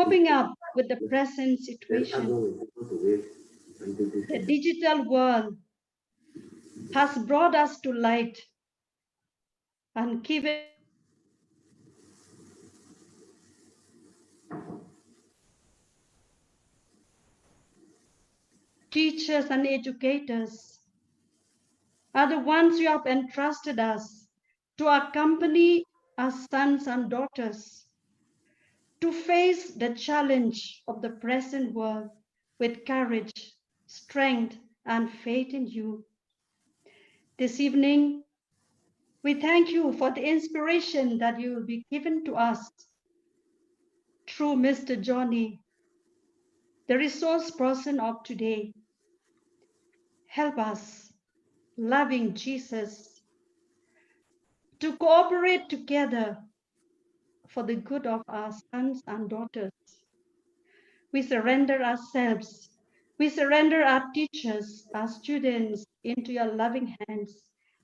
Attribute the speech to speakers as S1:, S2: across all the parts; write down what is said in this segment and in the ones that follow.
S1: coping up with the present situation. The digital world has brought us to light and given teachers and educators are the ones you have entrusted us to accompany our sons and daughters to face the challenge of the present world with courage, strength, and faith in you. This evening, we thank you for the inspiration that you will be given to us through Mr. Johnny, the resource person of today. Help us, loving Jesus, to cooperate together for the good of our sons and daughters. We surrender ourselves. We surrender our teachers, our students into your loving hands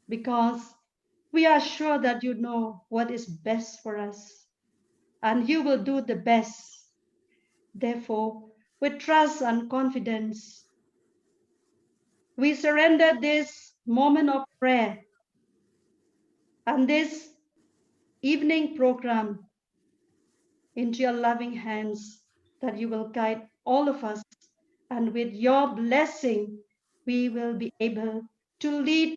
S1: because we are sure that you know what is best for us and you will do the best. Therefore, with trust and confidence, we surrender this moment of prayer and this evening program into your loving hands, that you will guide all of us. And with your blessing, we will be able to lead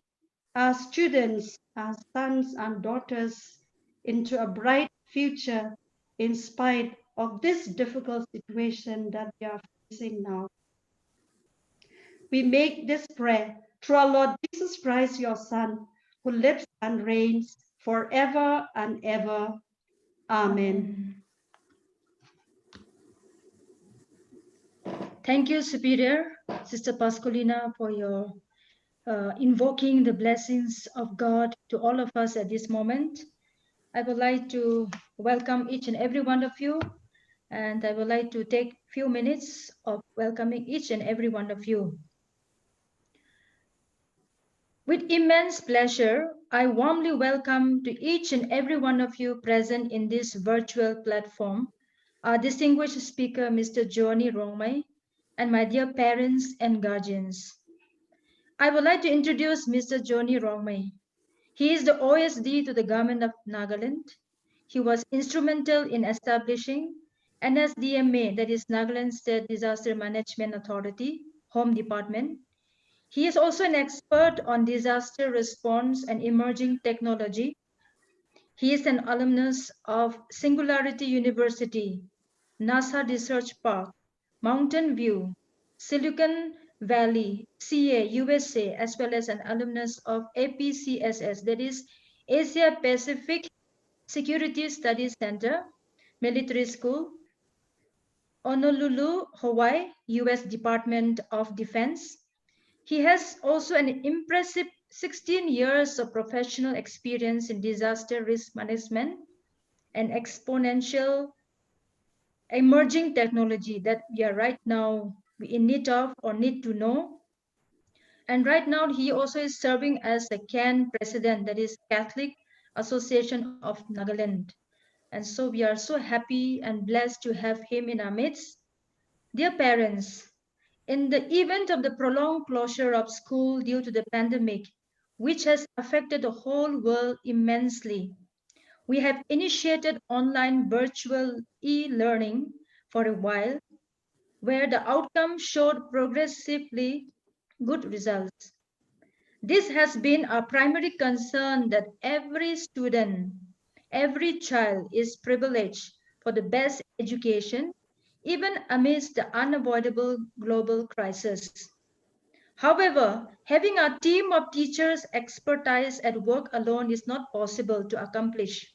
S1: our students, our sons and daughters into a bright future in spite of this difficult situation that we are facing now. We make this prayer through our Lord Jesus Christ, your Son, who lives and reigns forever and ever. Amen.
S2: Thank you, Superior Sister Pascolina, for your invoking the blessings of God to all of us at this moment. I would like to welcome each and every one of you, and I would like to take a few minutes of welcoming each and every one of you. With immense pleasure, I warmly welcome to each and every one of you present in this virtual platform, our distinguished speaker, Mr. Johnny Rongmei, and my dear parents and guardians. I would like to introduce Mr. Johnny Rongmei. He is the OSD to the Government of Nagaland. He was instrumental in establishing NSDMA, that is Nagaland State Disaster Management Authority, Home Department. He is also an expert on disaster response and emerging technology. He is an alumnus of Singularity University, NASA Research Park, Mountain View, Silicon Valley, CA, USA, as well as an alumnus of APCSS, that is Asia Pacific Security Studies Center, Military School, Honolulu, Hawaii, US Department of Defense. He has also an impressive 16 years of professional experience in disaster risk management and exponential emerging technology that we are right now in need of or need to know. And right now, he also is serving as the CAN president, that is Catholic Association of Nagaland. And so we are so happy and blessed to have him in our midst. Dear parents, in the event of the prolonged closure of school due to the pandemic, which has affected the whole world immensely, we have initiated online virtual e-learning for a while, where the outcome showed progressively good results. This has been our primary concern, that every student, every child is privileged for the best education, even amidst the unavoidable global crisis. However, having a team of teachers' expertise at work alone is not possible to accomplish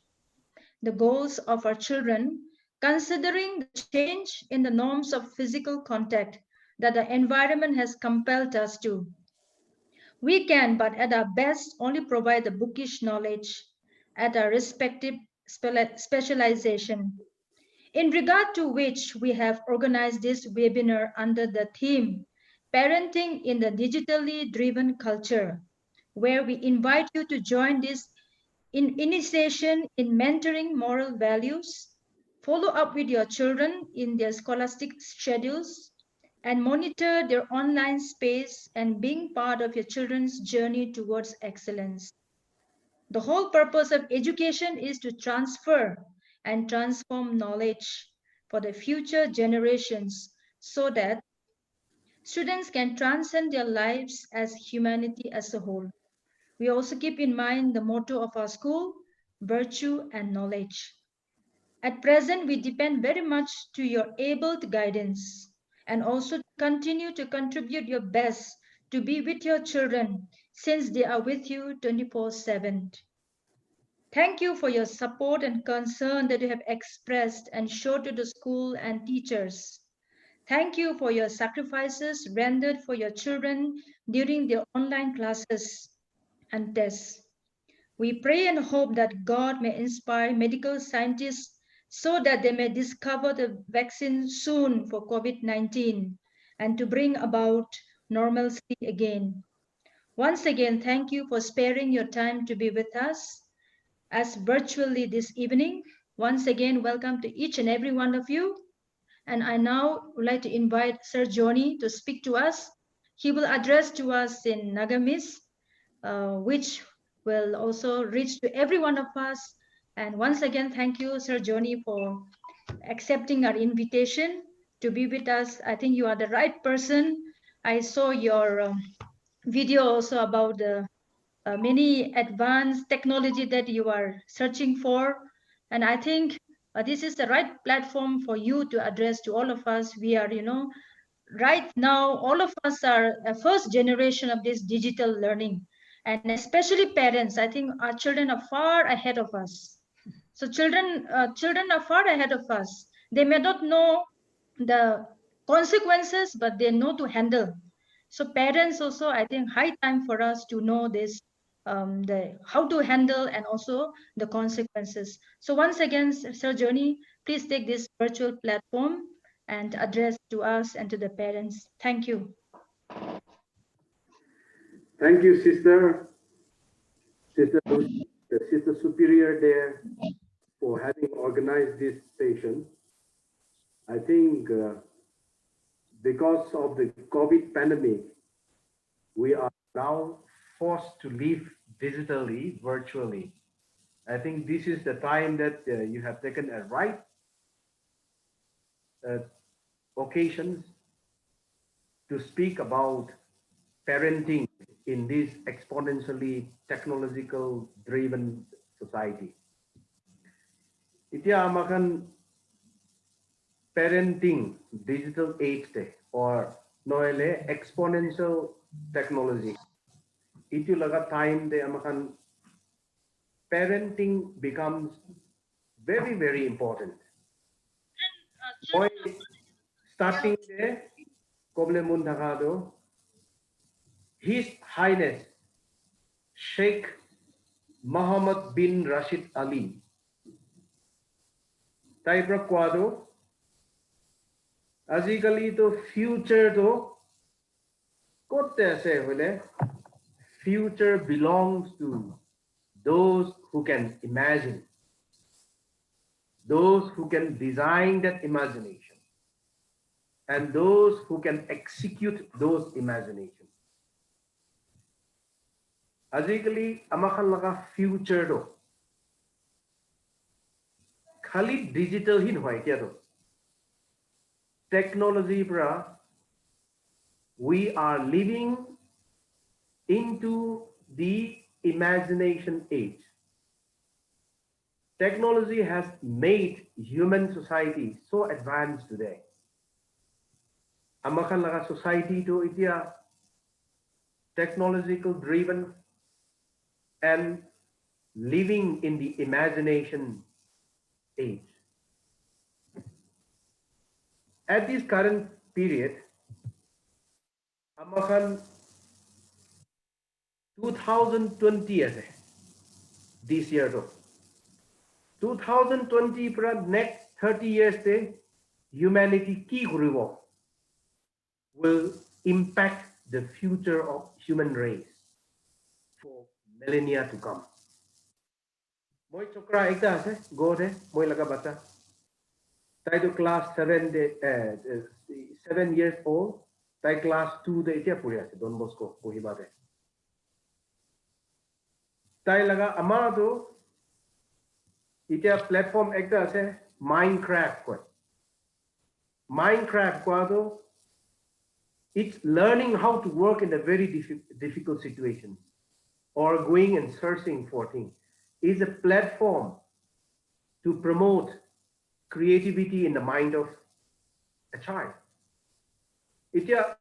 S2: the goals of our children, considering the change in the norms of physical contact that the environment has compelled us to. We can, but at our best, only provide the bookish knowledge at our respective specialization, in regard to which we have organized this webinar under the theme Parenting in the Digitally Driven Culture, where we invite you to join this initiation in mentoring moral values, Follow up with your children in their scholastic schedules, and monitor their online space and being part of your children's journey towards excellence. The whole purpose of education is to transfer and transform knowledge for the future generations so that students can transcend their lives as humanity as a whole. We also keep in mind the motto of our school, virtue and knowledge. At present, we depend very much to your able guidance and also continue to contribute your best to be with your children since they are with you 24/7. Thank you for your support and concern that you have expressed and showed to the school and teachers. Thank you for your sacrifices rendered for your children during their online classes and tests. We pray and hope that God may inspire medical scientists so that they may discover the vaccine soon for COVID-19 and to bring about normalcy again. Once again, thank you for sparing your time to be with us as virtually this evening. Once again, welcome to each and every one of you. And I now would like to invite Sir Johnny to speak to us. He will address to us in Nagamis, which will also reach to every one of us. And once again, thank you, Sir Johnny, for accepting our invitation to be with us. I think you are the right person. I saw your video also about the many advanced technology that you are searching for. And I think this is the right platform for you to address to all of us. We are, right now, all of us are a first generation of this digital learning. And especially parents, I think our children are far ahead of us. So children are far ahead of us. They may not know the consequences, but they know to handle. So parents also, I think, high time for us to know this, the how to handle and also the consequences. So once again, Sir Johnny, please take this virtual platform and address to us and to the parents. Thank you.
S3: Thank you, the Sister Superior there, for having organized this session. I think because of the COVID pandemic, we are now forced to live digitally, virtually. I think this is the time that you have taken a right occasions to speak about parenting in this exponentially technological driven society. Itia amakan parenting digital age day or noele exponential technology. Itu laga time de amakan parenting becomes very, very important. Boy, starting there, Koble Mundagado, His Highness Sheikh Mohammed bin Rashid Ali. Taibra Quado, Azikali to future to Kote se future belongs to those who can imagine, those who can design that imagination, and those who can execute those imaginations. Azikali amakhan laga future do khali digital hin hoy kya do technology pra we are living into the imagination age. Technology has made human society so advanced today. Amakan laga society to itia technological driven and living in the imagination age. At this current period, amakan 2020 as this year though. 2020 for next 30 years de humanity ki guriwo will impact the future of human race for millennia to come. Moi chokra ekta ase go de moi laga bata Tai to class 7 years old. Tai class 2 de itia puri ase Don Bosco Kohima de. Tai laga ama do itia platform ekta ase Minecraft ko. Minecraft ko do it's learning how to work in a very difficult situation or going and searching for things. Is a platform to promote creativity in the mind of a child. Itia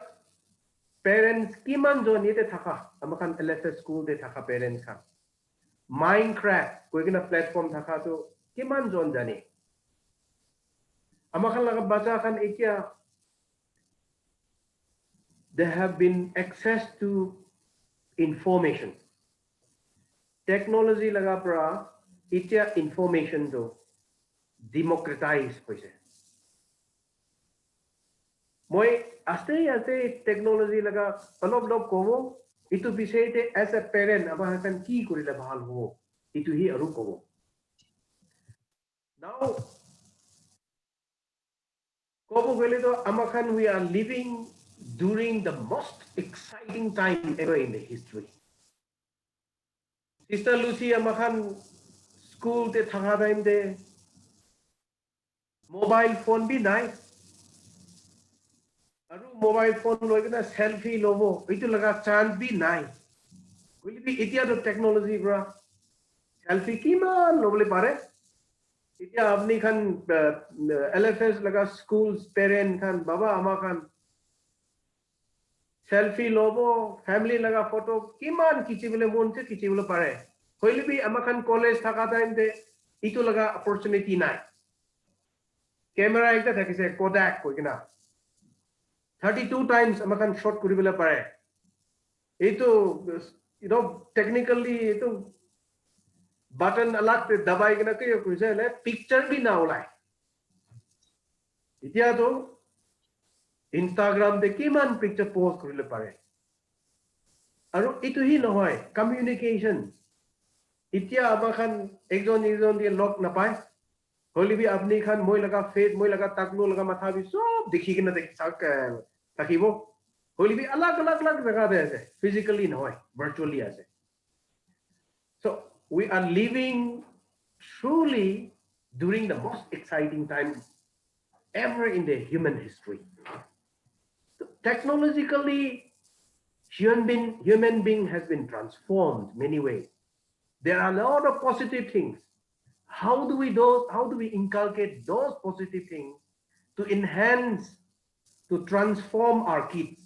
S3: parents kiman zone ite thaka amakan LSS school de thaka parents ka Minecraft koi kina platform thaka to kiman zone jani amakan laga bacha kan itia they have been access to information technology laga pra itia information do democratize hoise moi aste technology laga alop kobo itu bisayte as a parent abahan ki korile bhal ho itu hi aru kobo now kobo gele to amakhan we are living during the most exciting time ever in the history Sister Lucy amakhan school te thanga time de mobile phone bi nai aru mobile phone loi kana selfie lobo itu laga chance bi nai will be itia to technology bra selfie kiman lobole pare itia apni khan LFS laga schools parent khan baba ama khan selfie lobo family laga photo kiman kichibole mon se kichibole pare will be ama khan college thaka time de itu laga opportunity nai camera ekta thakise Kodak koi kina 32 times amakan shot kuribela pare eto technically eto button alag te dabai kena ke kuise le picture bi na ulai itia to Instagram de kiman picture post kurile pare aru itu hi nohoy communication itia amakan ekjon de log na pai holi bi apni khan moi laga face moi laga taklo laga matha bi sob dikhi kena dekh sak takibo holi bi alag jaga de ase physically nohoy virtually ase so we are living truly during the most exciting time ever in the human history so technologically human being has been transformed many ways there are a lot of positive things how do we inculcate those positive things to enhance to transform our kids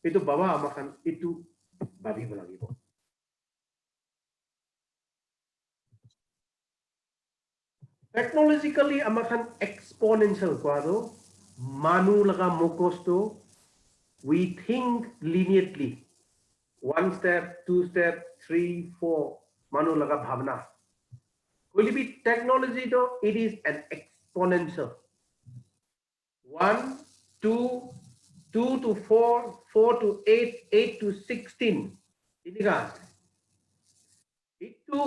S3: itu baba amakan itu babi lagibo technologically amakan exponential kwado manu laga mokosto we think linearly 1 step 2 step 3 4 manu laga bhavna will be technology though it is an exponential 1 2 2 to 4 4 to 8 8 to 16 ini kan itu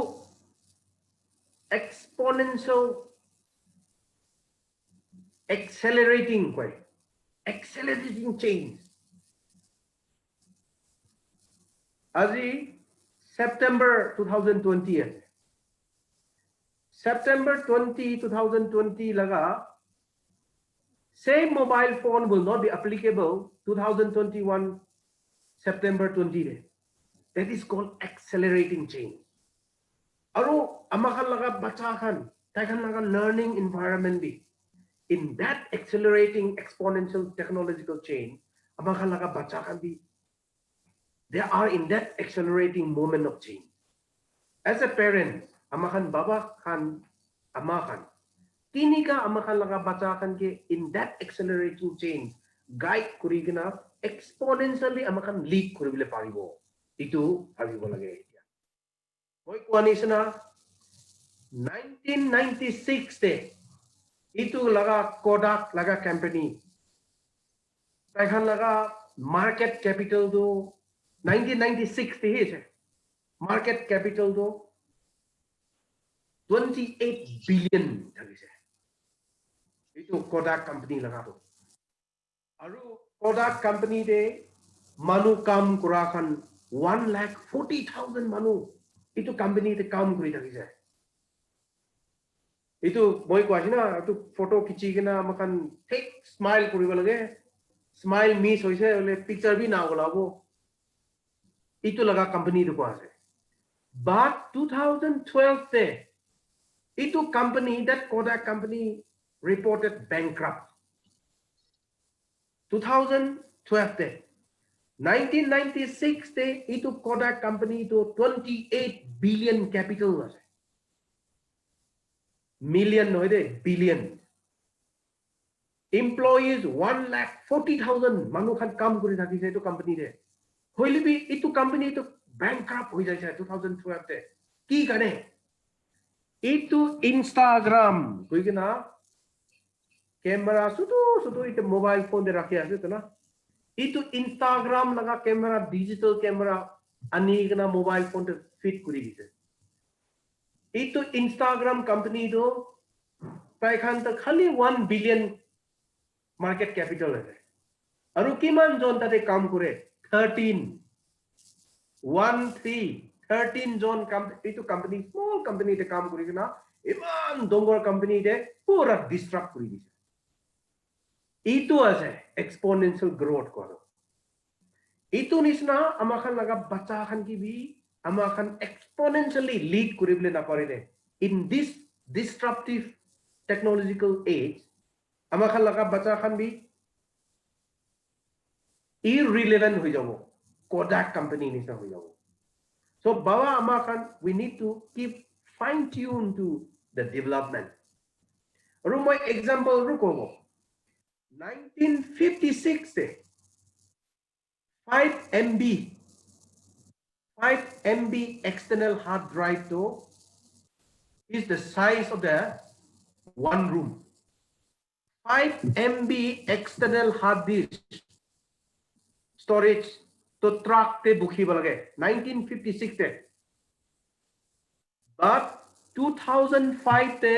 S3: exponential accelerating change aji September 2020 September 2020 laga same mobile phone will not be applicable 2021 September 20 that is called accelerating change aru amakhan laga bacha khan takhan laga learning environment bi in that accelerating exponential technological change amakhan laga bacha khan bi they are in that accelerating moment of change as a parent amakhan baba khan amakhan tinika amakhan laga bacha khan ke in that accelerating change guide kurigina exponentially amakhan lead kuribile paribo itu bhabibo lage etia moi koanisna 1996 te itu laga Kodak laga company takhan laga market capital do 1996 te he market capital do 28 billion thagise
S4: itu Kodak company laga to aru Kodak company de manu kam kura khan 1,40,000 manu itu company te kam kuri thakise itu moi ko asina tu photo khichi kena makan take smile koriba lage smile miss hoise ole picture bi na golabo itu laga company to ko ase but 2012 te itu company that Kodak company reported bankrupt 2012 te 1996 te itu Kodak company to 28 billion capital ase million no de billion employees 1,40,000 manu khan kam kuri thakise itu company de hoile bi itu company to bankrupt hoi jaise 2012 te ki kare itu Instagram koi kena camera sutu itu mobile phone de rakhi ase to na itu Instagram laga camera digital camera ani kena mobile phone te fit kuri dise itu Instagram company do pai khan ta khali 1 billion market capital ase aru kiman jon tate kam kore 13 jon itu company small company te kam kuri kena iman dongor company te pura disrupt kuri dise itu ase exponential growth koro itu nisna amakhan laga bacha khan ki bi amakhan exponentially lead kuribole na parile in this disruptive technological age amakhan laga bacha khan bi irrelevant hoi jabo Kodak company nisna hoi jabo so baba amakhan we need to keep fine tune to the development aru moi example ru kobo 1956 te 5 MB external hard drive though is the size of the one room 5 MB external hard disk storage to track te bukhi balage 1956 te but 2005 te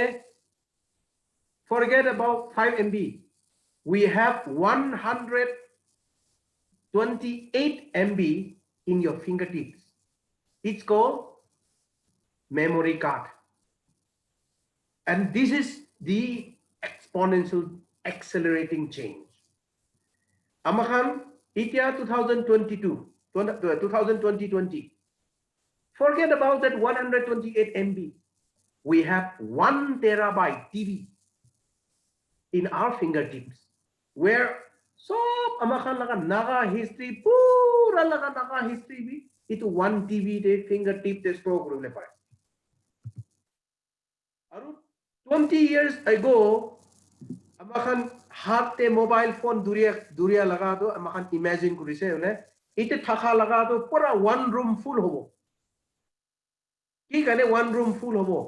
S4: forget about 5 MB we have 128 MB in your fingertips it's called memory card and this is the exponential accelerating change amakhan itia 2020 forget about that 128 MB we have 1 terabyte TV in our fingertips where so amakhan laga naga history pura laga naga history bi itu 1 TV de fingertip de store korule pare aru 20 years ago amakhan hat te mobile phone duria laga to amakhan imagine kurise hole ite thakha laga to pura one room full hobo ki kane one room full hobo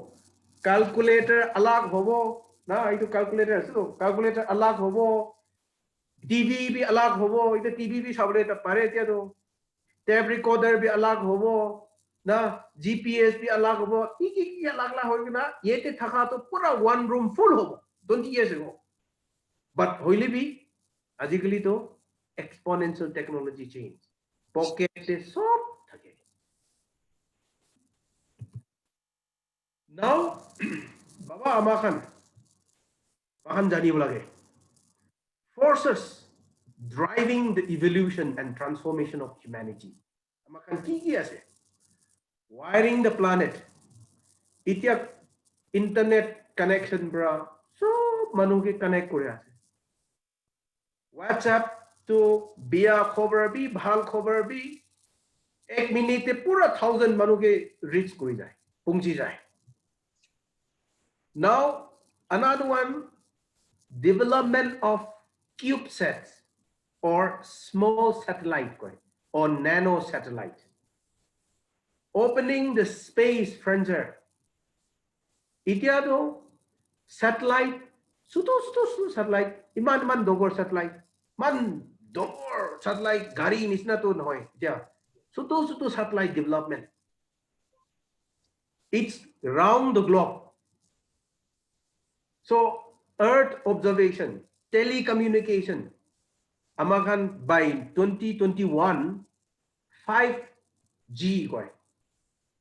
S4: calculator alag hobo na itu calculator aso calculator alag hobo TV bi alag hobo ite TV bi sabole ta pare tia to tape recorder bi alag hobo na GPS bi alag hobo ki alag la hoy na yete thaka to pura one room full hobo 20 years ago but hoile bi ajikali to exponential technology change pocket te sob thake now baba amakhan jani bolage forces driving the evolution and transformation of humanity amakhan ki ase wiring the planet itia internet connection bra so manu ke connect kore ase WhatsApp to bia khobar bi bhal khobar bi 1 minute pura 1000 manu ke reach kori jay pungchi jay now another one development of CubeSats or small satellite or nano satellite opening the space frontier itia do satellite sutu satellite iman dogor satellite man dogor satellite gari nisna to noy itia sutu satellite development it's round the globe so earth observation, telecommunication. Amakan by 2021 5G koi.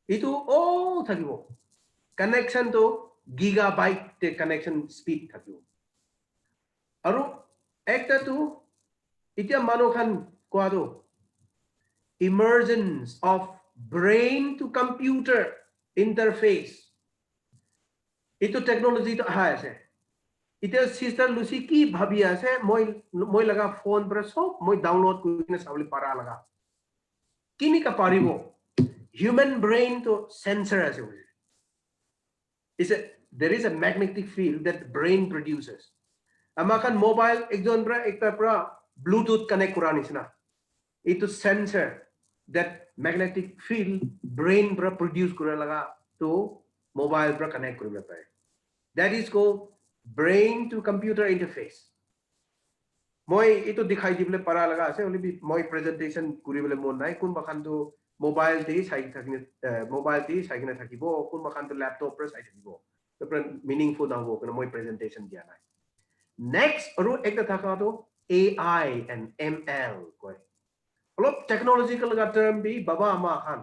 S4: Itu all thakibo. Connection to gigabyte te connection speed thakibo. Aru ekta tu itia manukhan koado emergence of brain to computer interface. Itu technology to aha ase. Ita sister Lucy ki bhabi ase moi laga phone par sob moi download kurina sabli para laga. Kini ka paribo human brain to sensor ase. There is a magnetic field that the brain produces. Amakan mobile ekjon pra ekta pra Bluetooth connect kurani sina. Itu sensor that magnetic field brain pra produce kura laga to mobile pra connect kura pare. That is called brain to computer interface. Moi itu dikhai dibole para laga ase only bi moi presentation kuri bole mon nai kun bakhan to mobile te sai thakine mobile te sai kina thakibo kun bakhan to laptop pra sai thakibo. Different meaningful na ho kana moi presentation dia nai. Next aru ekta thaka to AI and ML koi. A lot technological term be baba ama khan.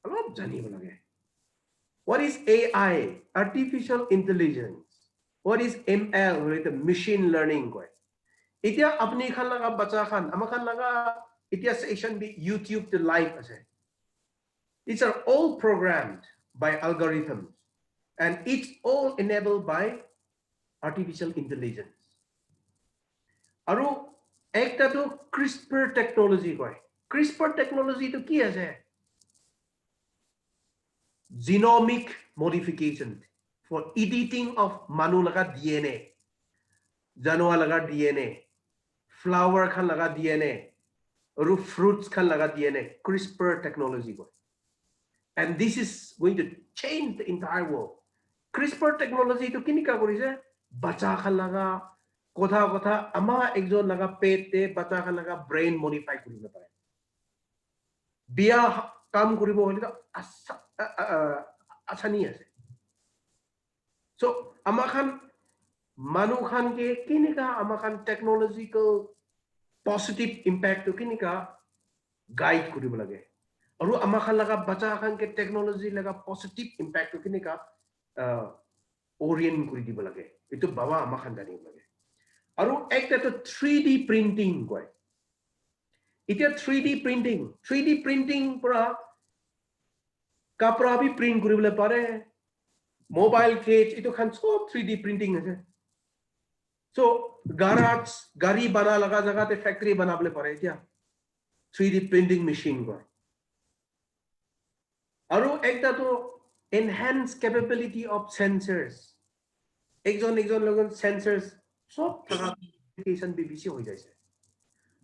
S4: A lot jani lage. What is AI? Artificial intelligence. What is ML? Related machine learning koi. Itia apni khan laga bacha khan ama khan laga itia session be YouTube to live ase. These are all programmed by algorithms and it's all enabled by artificial intelligence. Aru ekta to CRISPR technology koi. CRISPR technology to ki ase? Genomic modification for editing of manu laga DNA, janwa laga DNA, flower khan laga DNA, aru fruits khan laga DNA. CRISPR technology koi. And this is going to change the entire world. CRISPR technology to kini ka korise? Bacha khan laga kotha ama ekjon laga pet te bacha khan laga brain modify kuri na pare. Biya kam kuribo holi to asani ase. So amakhan manu khan ke kini ka amakhan technological positive impact to kini ka guide kuribo lage. Aru amakhan laga bacha khan ke technology laga positive impact to kini ka orient kuri dibo lage. Itu baba amakhan jani lage. Aru ekta to 3D printing koi. Itia 3D printing. 3D printing pura kapra bhi print kuribole pare. Mobile cage itu khan sob 3D printing ase. So garage gari bana laga jaga te factory bana bole pare itia 3D printing machine koi. Aru ekta to enhance capability of sensors. Ekjon logon sensors sob application bhi bisi hoi jaise.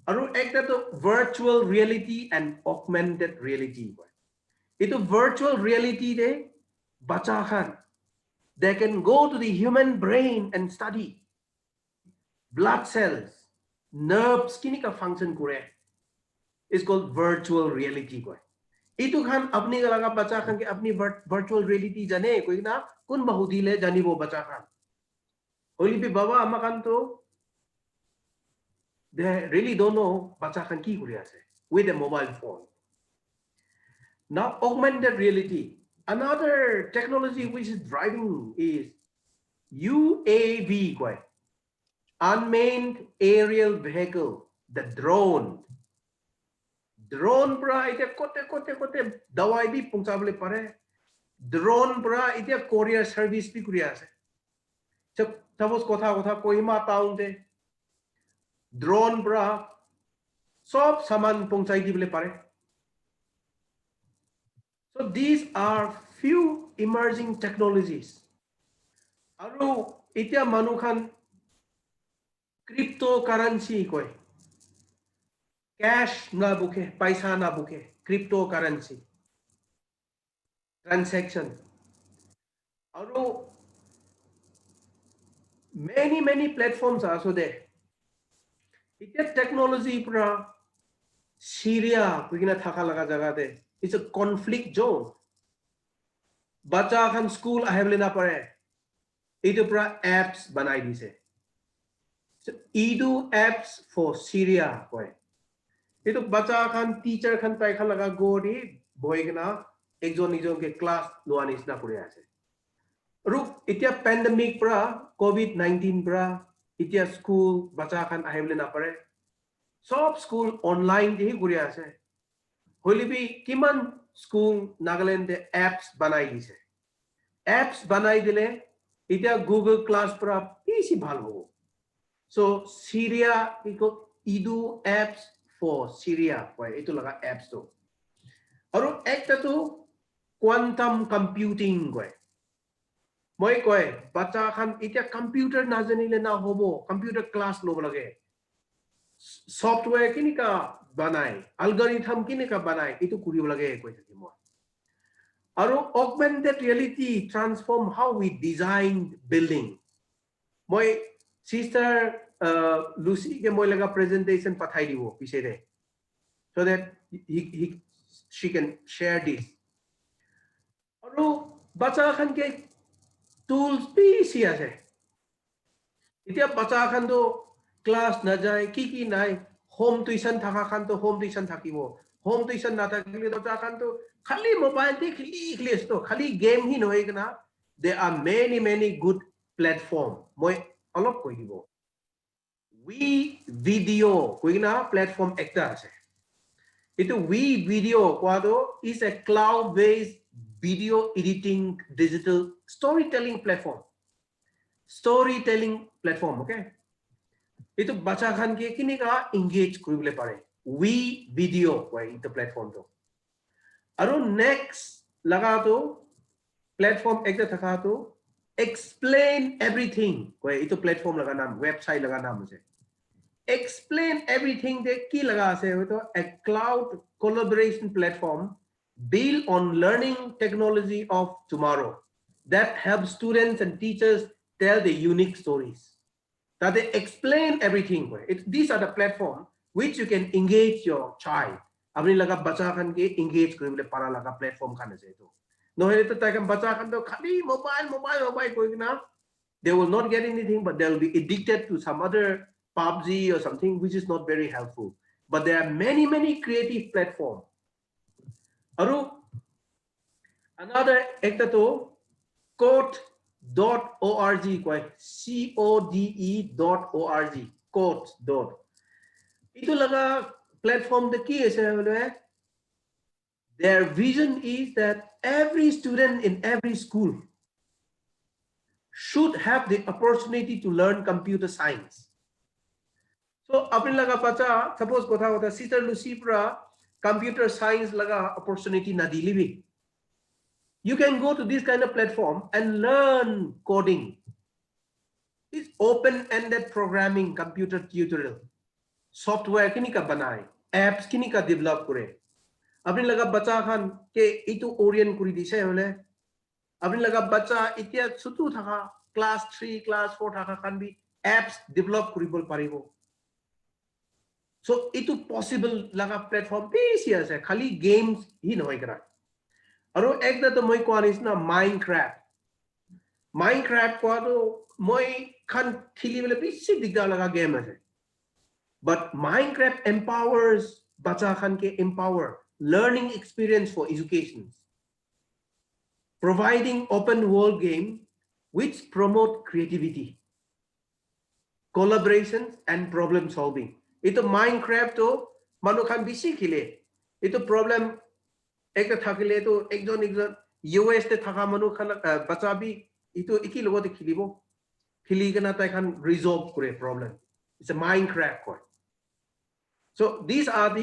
S4: Aru ekta to virtual reality and augmented reality. Itu virtual reality de bacha khan they can go to the human brain and study blood cells, nerves kini ka function kore. It's called virtual reality koi. Itu khan apni laga bacha khan ke apni virtual reality jane koi na kun bahudi le jani bo bacha khan. Only be baba amma khan to they really don't know bacha khan ki kuri ase with a mobile phone. Now augmented reality. Another technology which is driving is UAV koi. Unmanned aerial vehicle, the drone. Drone pra ite kote dawai bhi punchable pare. Drone pra ite courier service bhi kuri ase. Suppose kotha Kohima town de drone pra sob saman punchai dibole pare. So these are few emerging technologies. Aru itia manukhan cryptocurrency koi. Cash na buke, paisa na buke, cryptocurrency. Transaction. Aru many platforms are also there. Itia technology pra Syria kugina thaka laga jaga de. It's a conflict zone. Bacha khan school ahebole na pare. itu pra apps banai dise. So, Edu apps for Syria koi. Itu baca kan teacher kan tai kan laga go di boy kena ekjon ke class luan isna kuri ase. Ruk itia pandemic pra COVID-19 pra itia school baca kan ahemle na pare. Sob school online di kuri ase. Holi bi kiman school Nagaland de apps banai dise. Apps banai dile itia Google Class pra isi bhal hobo. So Syria iko Edu apps for Syria koi itu laga apps to. Aru ekta tu quantum computing koi. Moi koi bacha khan itia computer na janile na hobo computer class lobo lage. Software kini ka banai algorithm kini ka banai itu kuribo lage koi thaki mo. Aru augmented reality transform how we design building. Moi sister Lucy ke moi laga presentation pathai dibo piche de, so that she can share this. Aru bacha khan ke tools bhi si ase. Itia bacha khan do class na jai ki nai home tuition thaka khan to home tuition thakibo. Home tuition na thakile bacha khan to khali mobile te khali to khali game hi noy kana. There are many good platform. Moi alop koi dibo. We video koi na platform ekta ase. Itu We Video kwado is a cloud-based video editing digital storytelling platform. Storytelling platform, okay? Itu bacha khan ke kini ka engage kuribole pare. We Video koi itu platform to. Aru next laga to platform ekta thaka to explain everything koi itu platform laga naam website laga naam ase. Explain everything de ki laga ase to a cloud collaboration platform built on learning technology of tomorrow that helps students and teachers tell the unique stories. That they explain everything. These are the platform which you can engage your child. Apni laga bacha khan ke engage kuribole para laga platform khan ase to. No hele to takam bacha khan to khali mobile koi na, they will not get anything, but they will be addicted to some other PUBG or something which is not very helpful. But there are many creative platforms. Aru another ekta to code.org koi CODE.org code. Itu laga platform the key is their vision is that every student in every school should have the opportunity to learn computer science. So apni laga pacha suppose kotha sister Lucy pra computer science laga opportunity na dilibi. You can go to this kind of platform and learn coding. It's open-ended programming computer tutorial. Software kini ka banai, apps kini ka develop kure. Apni laga bacha khan ke itu orient kuri dise hole. Apni laga bacha itia sutu thaka class 3 class 4 thaka khan bi apps develop kuribol paribo. So itu possible laga platform bisi ase khali games hi noy kara. Aru ekta to moi kwan is na Minecraft kwado moi khan khili bele bisi digda laga game ase. But Minecraft empowers bacha khan ke empower learning experience for education, providing open world game which promote creativity, collaboration and problem solving. Itu Minecraft to manu khan bisi khile. Itu problem ekta thakile to ekjon US te thaka manu khan bacha bi itu iki logo te khilibo. Khili kana tai khan resolve kore problem. It's a Minecraft code. So these are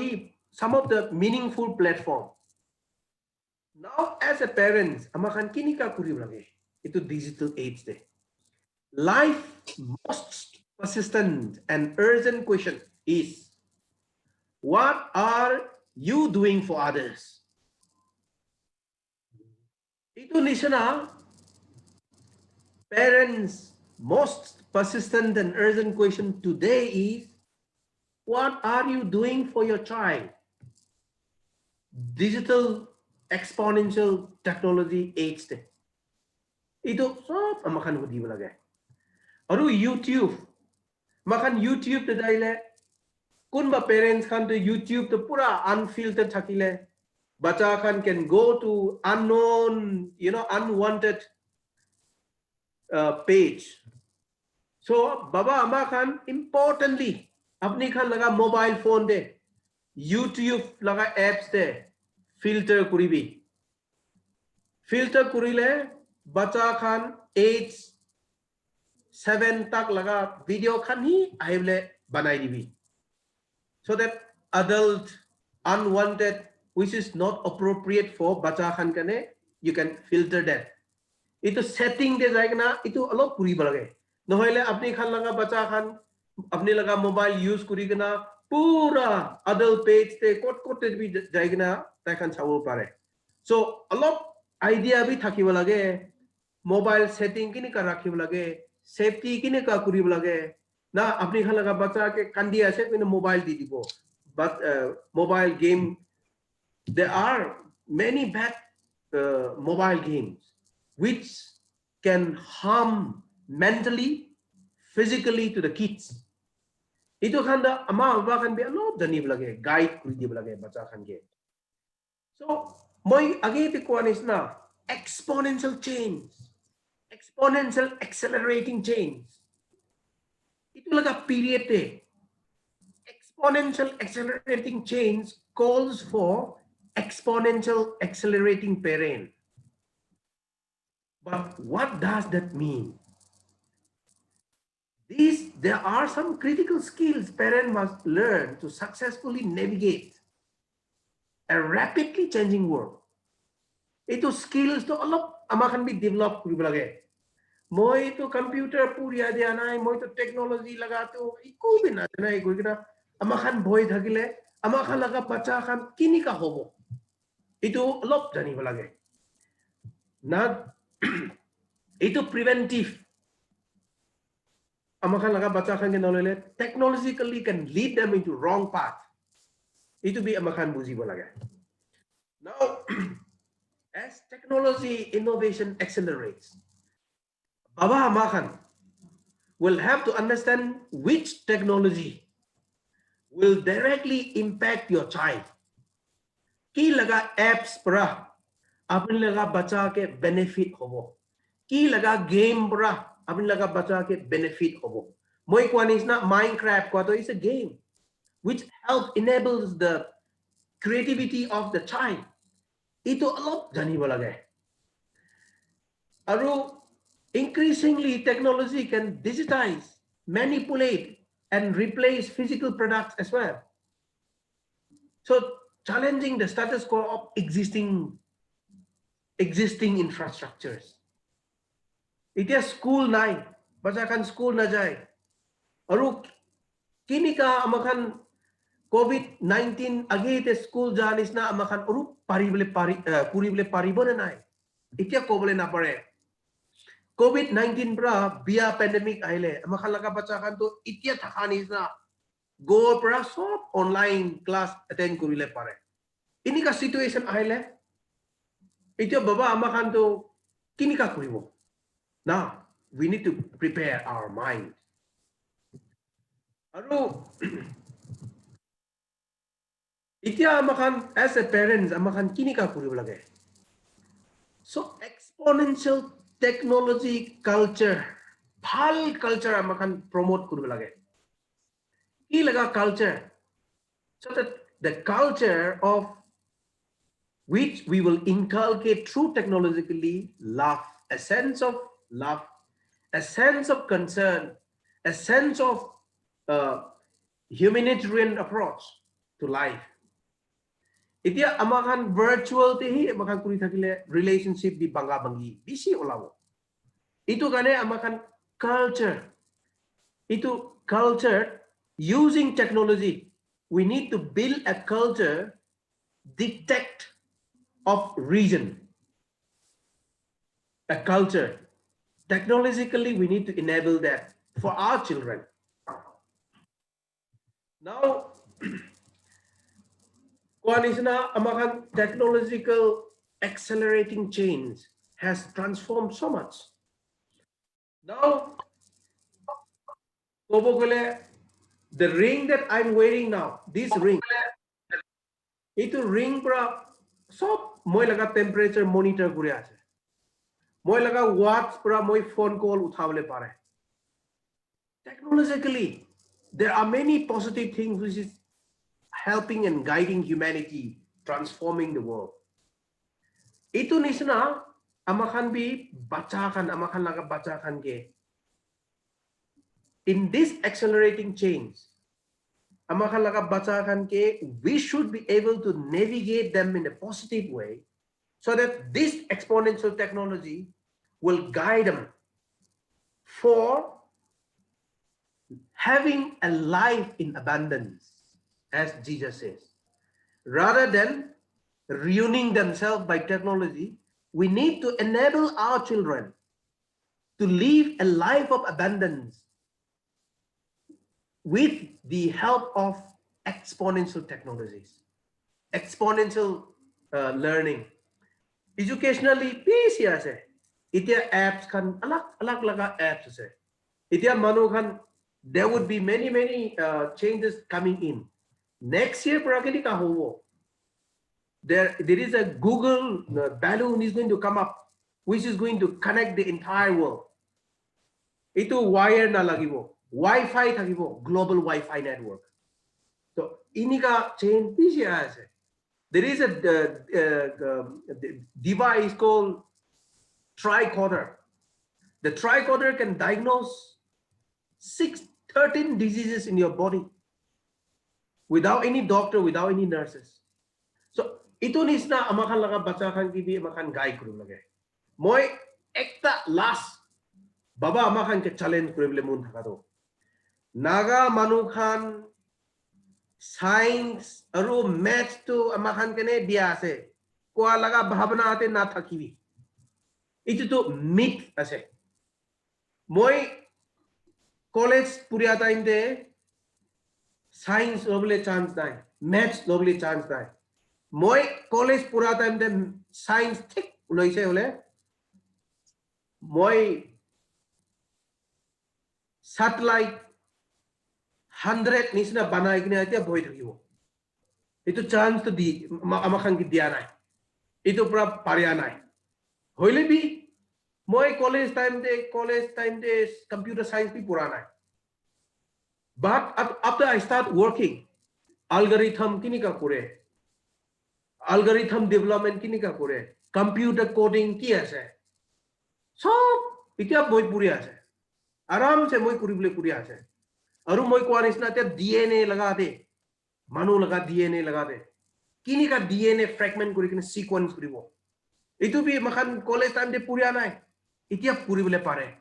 S4: some of the meaningful platform. Now as a parents, amakan kini ka kuri lage. Itu digital age de. Life most persistent and urgent question is, what are you doing for others? Itu nisana parents most persistent and urgent question today is, what are you doing for your child? Digital exponential technology age. itu sob amakan hudi balage aru YouTube makan YouTube te daile kunba parents khan to YouTube to pura unfiltered thakile bacha khan can go to unknown unwanted page so baba ama khan importantly apni khan laga mobile phone de YouTube laga apps de filter kuribi filter kurile bacha khan 8-7 tak laga video khan hi ahible banai dibi so that adult unwanted which is not appropriate for bacha khan kane you can filter that itu setting de jaigna itu alop kuri balage nohile apni khan laga bacha khan apni laga mobile use kuri gna pura adult page te kot kot te bi jaigna ta khan chawul pare so alop idea bi thakibo lage mobile setting kini ka rakhibo lage safety kini ka kuribo lage na apni khan laga bacha ke kandi ase kini mobile di dibo but mobile game there are many bad mobile games which can harm mentally physically to the kids itu khanda ama baba khan be alop jani lage guide kuri dib lage bacha khan ke so moi age te koanis na exponential accelerating change itu laga period te exponential accelerating change calls for exponential accelerating parent but what does that mean there are some critical skills parents must learn to successfully navigate a rapidly changing world itu skills to alop amakan bi develop kuri lage moi to computer puria dia nai moi to technology laga to iku bina nai kuri na amakan boy thakile amakan laga bacha khan kini ka hobo itu alop jani lage na itu preventive amakan laga bacha khan ke nolele technologically can lead them into wrong path itu bi amakan buji lage now as technology innovation accelerates baba amakan will have to understand which technology will directly impact your child ki laga apps para apne laga bacha ke benefit hobo ki laga game para apne laga bacha ke benefit hobo moi kwanis na Minecraft kwa to is a game which enables the creativity of the child itu alop jani lage aru increasingly technology can digitize manipulate and replace physical products as well so challenging the status quo of existing infrastructures itia school nai bacha kan school na jai aru kini ka amakan COVID-19 age te school janis na amakan aru puribole paribo na nai itia kobole na pare COVID-19 pra bia pandemic aile amakan laga bacha kan to itia thakani na go pra sob online class attend kurile pare ini ka situation aile itia baba amakan to kini ka kuribo now we need to prepare our mind aru itia amakan as a parents amakan kini ka kuribo lage so exponential technology culture phal culture amakan promote kuribo lage ki laga culture so that the culture of which we will inculcate through technologically love a sense of love a sense of concern a sense of humanitarian approach to life itia amakan virtual te hi amakan kuri thakile relationship di banga bangi bisi olabo itu gane amakan culture using technology we need to build a culture detect of region a culture technologically we need to enable that for our children now Kwanisna amakan technological accelerating change has transformed so much Now, the ring that I'm wearing now, this ring, itu ring pra sob moi laga temperature monitor kure ase. Moi laga watch pra moi phone call uthawale pare. Technologically, there are many positive things which is helping and guiding humanity, transforming the world. Itu nisna amakan bi bacakan amakan laga bacakan ke. In this accelerating change, amakan laga bacakan ke, we should be able to navigate them in a positive way so that this exponential technology will guide them for having a life in abundance, as Jesus says. Rather than ruining themselves by technology, we need to enable our children to live a life of abundance with the help of exponential technologies, exponential learning. Educationally, busy ase. Itia apps kan alag laga apps ase. Itia manu kan there would be many changes coming in. Next year, prakini ka hovo. There is a Google balloon is going to come up, which is going to connect the entire world. Itu wire na lagibo. Wi-Fi thagibo, global Wi-Fi network. So ini ka chain busy ase. There is a device called tricorder. The tricorder can diagnose 13 diseases in your body without any doctor, without any nurses. So ito nisna amakan laga bacakan kibi amakan gai kuru lage. Moi ekta last baba amakan ke challenge kuru bile mun thakado. Naga manukhan science aru maths to amakan kene dia ase. Koa laga bhavana ate na thakibi. Itu to myth ase. Moi college puriya time de science lovely chance nai, maths lovely chance nai. Moi college pura time de science thik loise hole. Moi satellite 100 nisna banai kine atia boi thakibo. Itu chance to di amakan ki dia nai. Itu pura pariya nai. Hoile bi moi college time de computer science bi pura nai. But after I start working, algorithm kini ka kore. Algorithm development kini ka kore. Computer coding ki ase. So, itia moi puri ase. Aram se moi kuri bole kuri ase. Aru moi ko anisna te DNA laga de. Manu laga DNA laga de. Kini ka DNA fragment kuri kini sequence kuri bo. Itu bi makan college time de puri anai. Itia puri bole pare.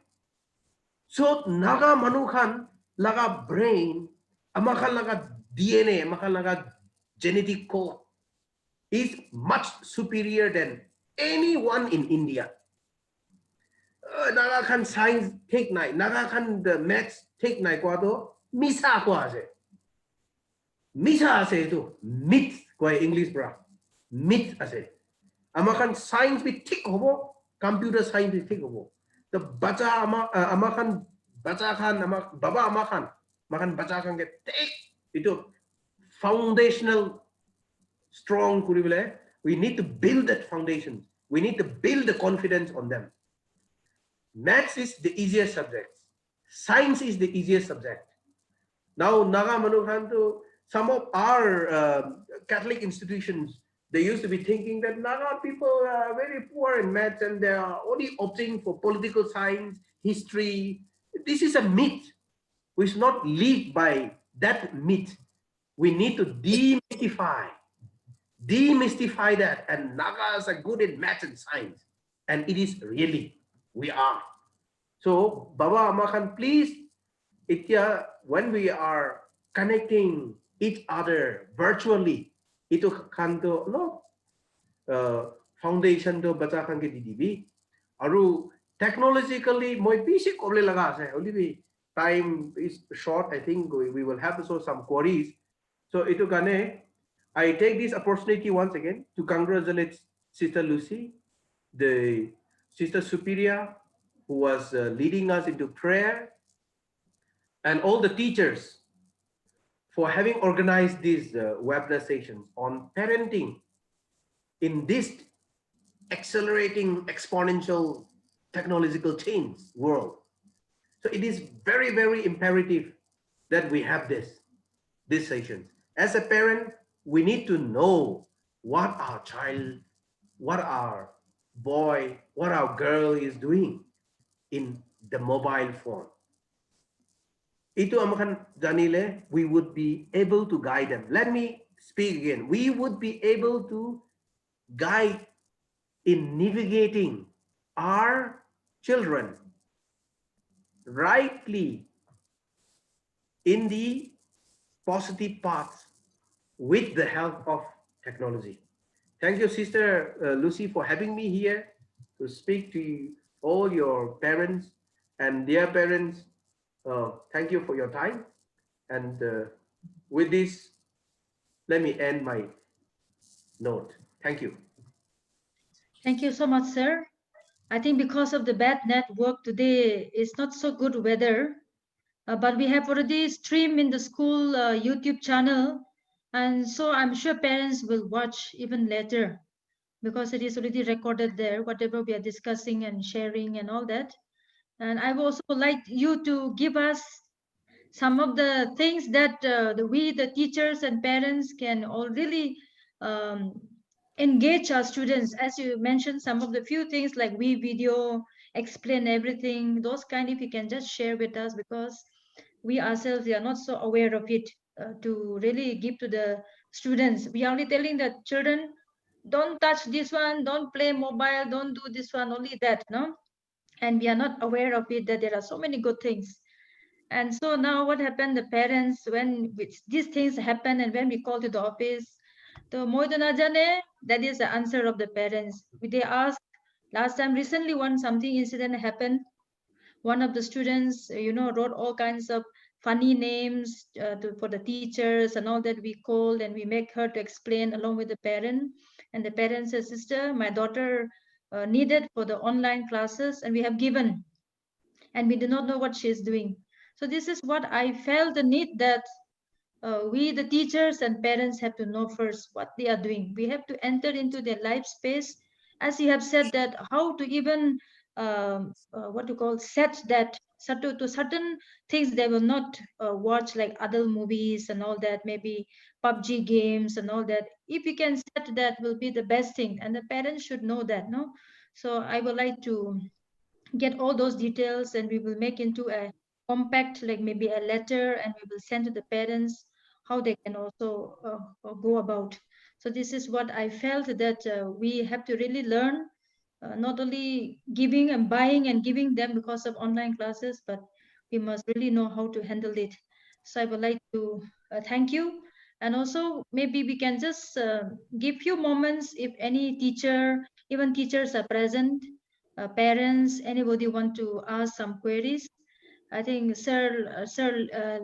S4: So, naga manu khan laga brain, amakan laga DNA, amakan laga genetic code is much superior than anyone in India. Naga kan science take nai, naga kan the maths take nai kwa to misa kwa ase. Misa ase itu myth kwa English bra. Myth ase. Amakan science bi tik hobo, computer science bi tik hobo. The baca amakan baca kan baba amakan makan baca kan ke take itu foundational strong kuribule. We need to build that foundation. We need to build the confidence on them. Maths is the easiest subject. Science is the easiest subject. Now naga manukhan to some of our Catholic institutions, they used to be thinking that Naga people are very poor in maths and they are only opting for political science, history. This is a myth. We should not live by that myth. We need to demystify that, and Nagas are good in maths and science. And it is really, we are. So, Baba Amakan, please, when we are connecting each other virtually, itu kanto no foundation to baca kan ke DDB. Aru technologically moi basic oble laga ase. Only time is short. I think we will have to show some queries. So itu kane I take this opportunity once again to congratulate Sister Lucy, the Sister Superior, who was leading us into prayer, and all the teachers for having organized these webinar sessions on parenting in this accelerating exponential technological change world. So it is very, very imperative that we have these sessions. As a parent, we need to know what our child, what our boy, what our girl is doing in the mobile phone. Itu amakan Danile, we would be able to guide them. Let me speak again. We would be able to guide in navigating our children rightly in the positive path with the help of technology. Thank you, Sister Lucy, for having me here to speak to all your parents and dear parents. Thank you for your time. And with this, let me end my note. Thank you.
S2: Thank you so much, sir. I think because of the bad network today, it's not so good weather, but we have already streamed in the school YouTube channel. And so I'm sure parents will watch even later because it is already recorded there, whatever we are discussing and sharing and all that. And I would also like you to give us some of the things that we, the teachers and parents, can all really engage our students. As you mentioned, some of the few things like we video, explain everything, those kind, if you can just share with us, because we ourselves are not so aware of it to really give to the students. We are only telling the children, don't touch this one, don't play mobile, don't do this one, only that, no? And we are not aware of it, that there are so many good things. And so now what happened, the parents, when these things happen and when we call to the office, the Moidunajane, that is the answer of the parents. They asked last time, recently when something incident happened, one of the students, wrote all kinds of funny names for the teachers and all that. We called and we make her to explain along with the parent. And the parent says, sister, my daughter needed for the online classes and we have given. And we do not know what she is doing. So this is what I felt the need that we, the teachers and parents, have to know first what they are doing. We have to enter into their life space, as you have said, that how to even what to call set that to certain things they will not watch, like other movies and all that, maybe PUBG games and all that. If you can set that, will be the best thing, and the parents should know that, no? So I would like to get all those details and we will make into a compact, like maybe a letter, and we will send to the parents how they can also go about. So this is what I felt, that we have to really learn, not only giving and buying and giving them because of online classes, but we must really know how to handle it. So I would like to thank you. And also maybe we can just give few moments if any teacher, even teachers are present, parents, anybody want to ask some queries. I think Sir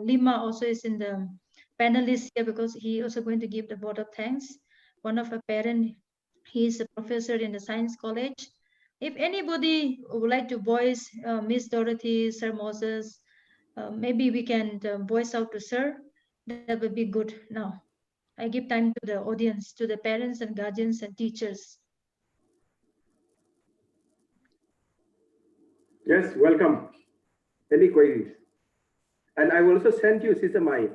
S2: Lima also is in the panelist here because he also going to give the vote of thanks. One of our parent, he is a professor in the science college. If anybody would like to voice, Miss Dorothy, Sir Moses, maybe we can voice out to Sir. That would be good now. I give time to the audience, to the parents and guardians and teachers.
S3: Yes, welcome. Any queries? And I will also send you, Sister Mai,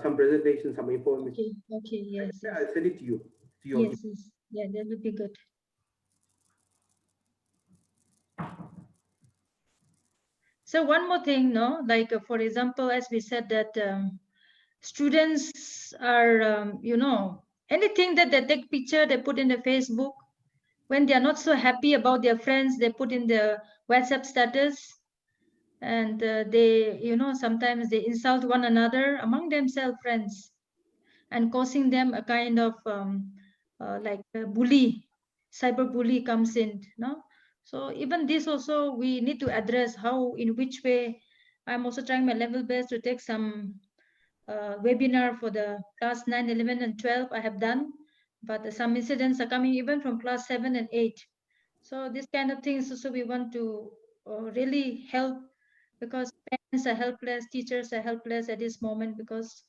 S3: some presentation, some information.
S2: Okay, yes.
S3: I'll send it to you.
S2: Yes, yeah, that would be good. So one more thing, no, like for example, as we said that students are, anything that they take picture, they put in the Facebook. When they are not so happy about their friends, they put in the WhatsApp status, and they, sometimes they insult one another among themselves, friends, and causing them a kind of like a bully, cyber bully comes in, no? So even this also we need to address, how, in which way. I'm also trying my level best to take some webinar for the class 9, 11 and 12 I have done, but some incidents are coming even from class 7 and 8. So this kind of things also we want to really help, because parents are helpless, teachers are helpless at this moment, because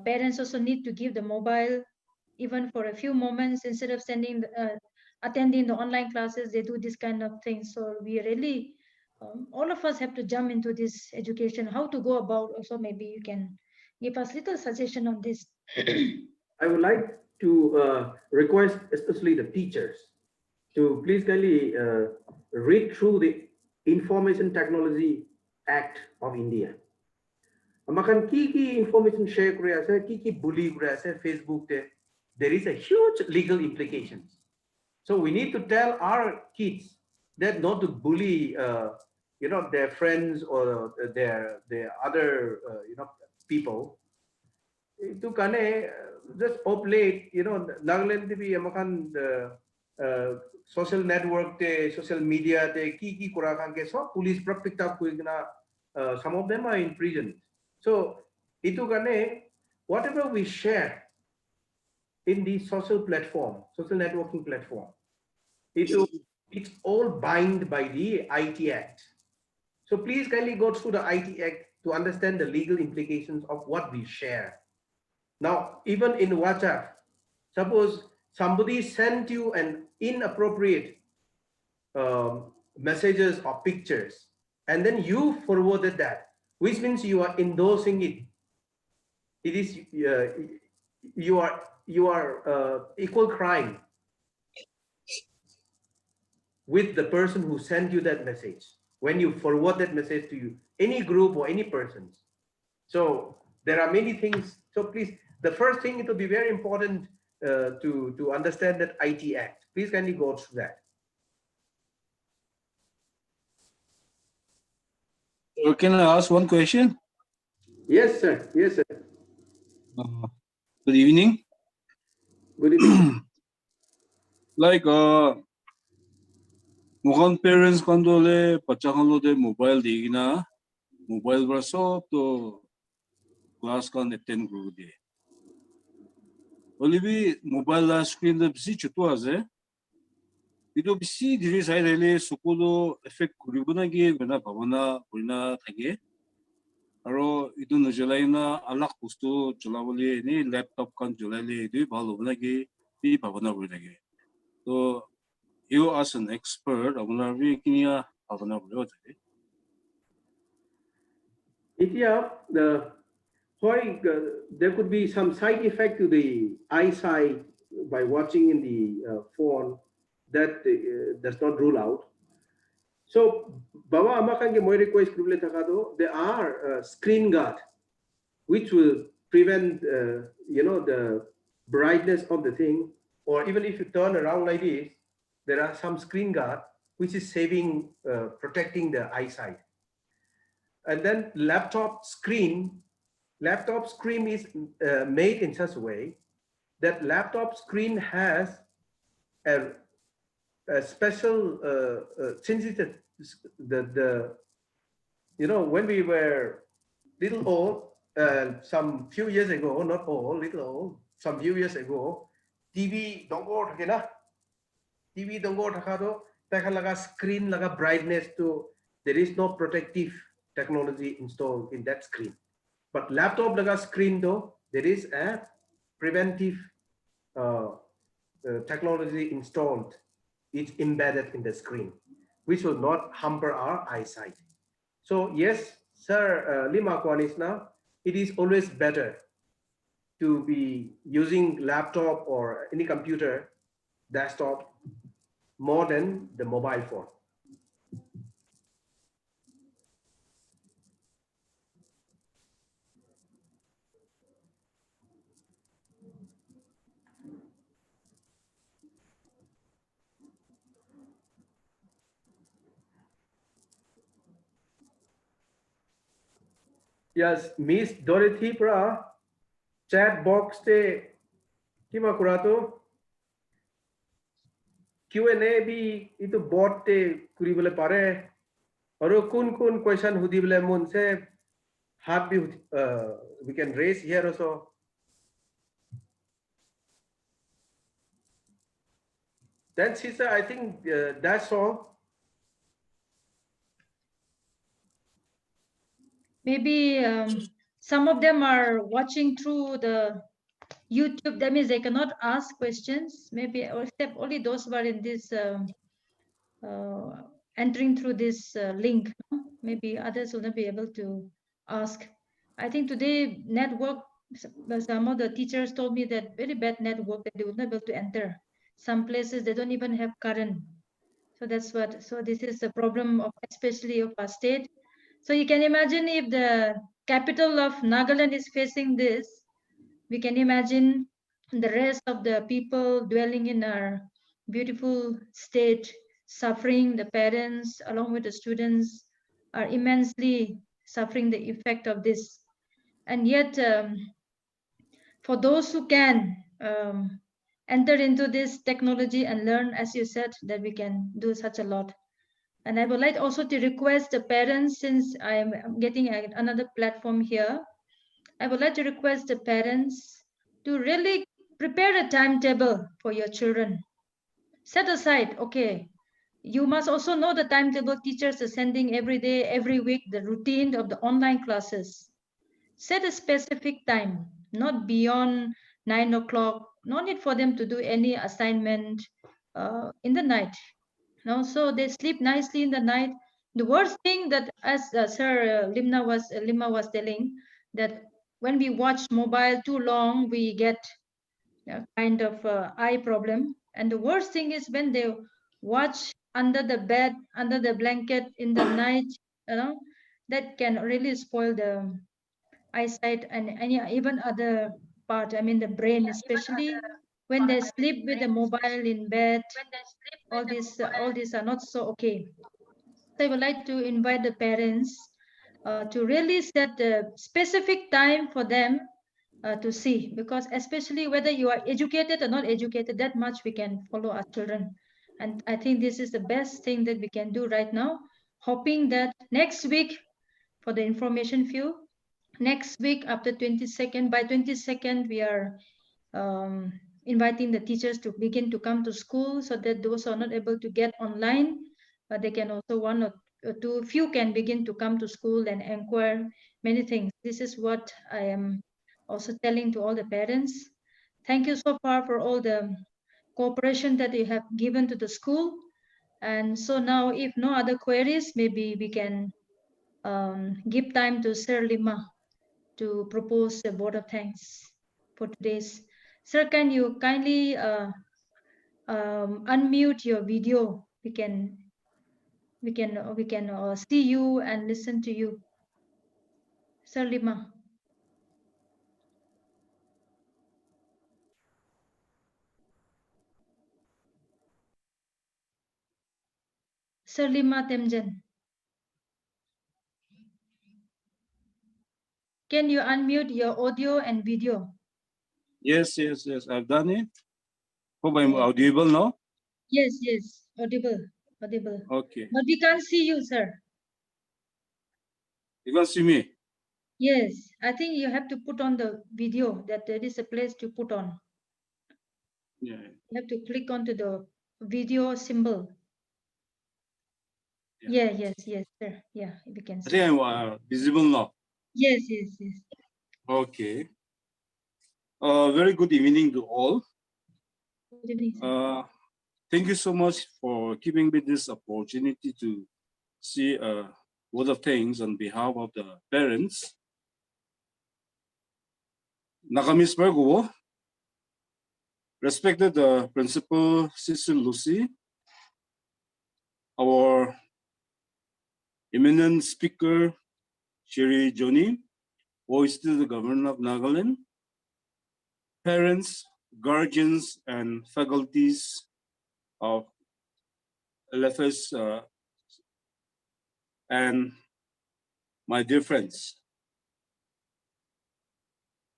S2: parents also need to give the mobile even for a few moments instead of attending the online classes. They do this kind of things. So we really, all of us have to jump into this education. How to go about? Also, maybe you can give us little suggestion on this.
S3: I would like to request, especially the teachers, to please kindly read through the Information Technology Act of India. Makan kiki information share kura ase, kiki bully kura ase Facebook te, there is a huge legal implications. So we need to tell our kids that not to bully, their friends or their other, people. Itu kane just of late, Nagaland TV makan social network te, social media te, kiki kura kan ke so police picked up some of them are in prison. So itu kane whatever we share in the social platform, social networking platform, it's all bound by the IT Act. So please kindly go through the IT Act to understand the legal implications of what we share. Now, even in WhatsApp, suppose somebody sent you an inappropriate messages or pictures, and then you forwarded that, which means you are endorsing it. It is you are equal crime with the person who sent you that message when you forward that message to you, any group or any persons. So there are many things. So please, the first thing, it will be very important to understand that IT Act. Please kindly go through that.
S5: Can I ask one question?
S3: Yes, sir. Yes, sir.
S5: Good evening.
S3: Good evening.
S5: Like Mugen parents कंदोले बच्चा कंदो दे mobile देगिना mobile बरसो तो class का attend करू दे. Only भी mobile la screen दे BC चुतो आजे. इतो BC धीरे साइड रेले सुकुलो effect करूबना की बना भावना बना थाके. और इतो नजलाइना अलग वस्तु चलावले ने laptop kan चलाले इतो भालो बना की भी भावना बना के. तो you as an expert, I'm gonna be there
S3: could be some side effect to the eyesight by watching in the phone that does not rule out. So, Baba Amakange moi request there are screen guard which will prevent the brightness of the thing, or even if you turn around like this, there are some screen guard which is saving, protecting the eyesight. And then laptop screen is made in such a way that laptop screen has a special, since it's when we were little old, some few years ago, not all, little old, some few years ago, TV don't go to TV don't go to screen laga brightness to, there is no protective technology installed in that screen. But laptop laga screen though, there is a preventive technology installed. It's embedded in the screen, which will not hamper our eyesight. So yes, Sir Lima Kwanisna, it is always better to be using laptop or any computer, desktop, more than the mobile phone. Yes, Miss Dorothy pra chat box te kima kurato Q&A भी itu bot te kuri bole pare aru kun question hudi bole mun se hat bhi we can raise here also. Then sister, I think that's all.
S2: maybe some of them are watching through the YouTube. That means they cannot ask questions. Maybe except only those who are in this entering through this link. Maybe others will not be able to ask. I think today network. Some of the teachers told me that very bad network that they would not be able to enter. Some places they don't even have current. So that's what. So this is the problem of especially of our state. So you can imagine if the capital of Nagaland is facing this, we can imagine the rest of the people dwelling in our beautiful state suffering. The parents along with the students are immensely suffering the effect of this. And yet for those who can enter into this technology and learn, as you said, that we can do such a lot. And I would like also to request the parents, since I am getting another platform here, I would like to request the parents to really prepare a timetable for your children. Set aside, okay, you must also know the timetable teachers are sending every day, every week, the routine of the online classes. Set a specific time, not beyond 9 o'clock. No need for them to do any assignment in the night. No, so they sleep nicely in the night. The worst thing that, as Sir Lima was telling, that when we watch mobile too long, we get a kind of eye problem. And the worst thing is when they watch under the bed, under the blanket in the night, you know, that can really spoil the eyesight and any even other part. I mean, the brain, especially when they sleep with the mobile in bed. All these are not so okay. So I would like to invite the parents to really set a specific time for them to see, because especially whether you are educated or not educated, that much we can follow our children. And I think this is the best thing that we can do right now, hoping that next week, for the information view, next week after 22nd, by 22nd, we are inviting the teachers to begin to come to school, so that those who are not able to get online, but they can also one or two, few can begin to come to school and inquire many things. This is what I am also telling to all the parents. Thank you so far for all the cooperation that you have given to the school. And so now, if no other queries, maybe we can give time to Sir Lima to propose a vote of thanks for today's. Sir, can you kindly unmute your video? We can see you and listen to you. Sir Lima. Sir Lima Temjen. Can you unmute your audio and video?
S5: Yes, I've done it. Hope I'm audible now.
S2: Yes, audible.
S5: Okay.
S2: But we can't see you, sir.
S5: You can see me.
S2: Yes, I think you have to put on the video, that there is a place to put on.
S5: Yeah.
S2: You have to click onto the video symbol. Yeah. Yes, sir. Yeah, we can see.
S5: I think I'm visible now.
S2: Yes.
S5: Okay. Very good evening to all.
S2: Good evening, sir.
S5: Thank you so much for giving me this opportunity to see a word of thanks on behalf of the parents. Nakamis Margo, respected Principal Sister Lucy, our eminent speaker, Sherry Johnny, voice to the Governor of Nagaland, parents, guardians, and faculties of LFS, and my dear friends.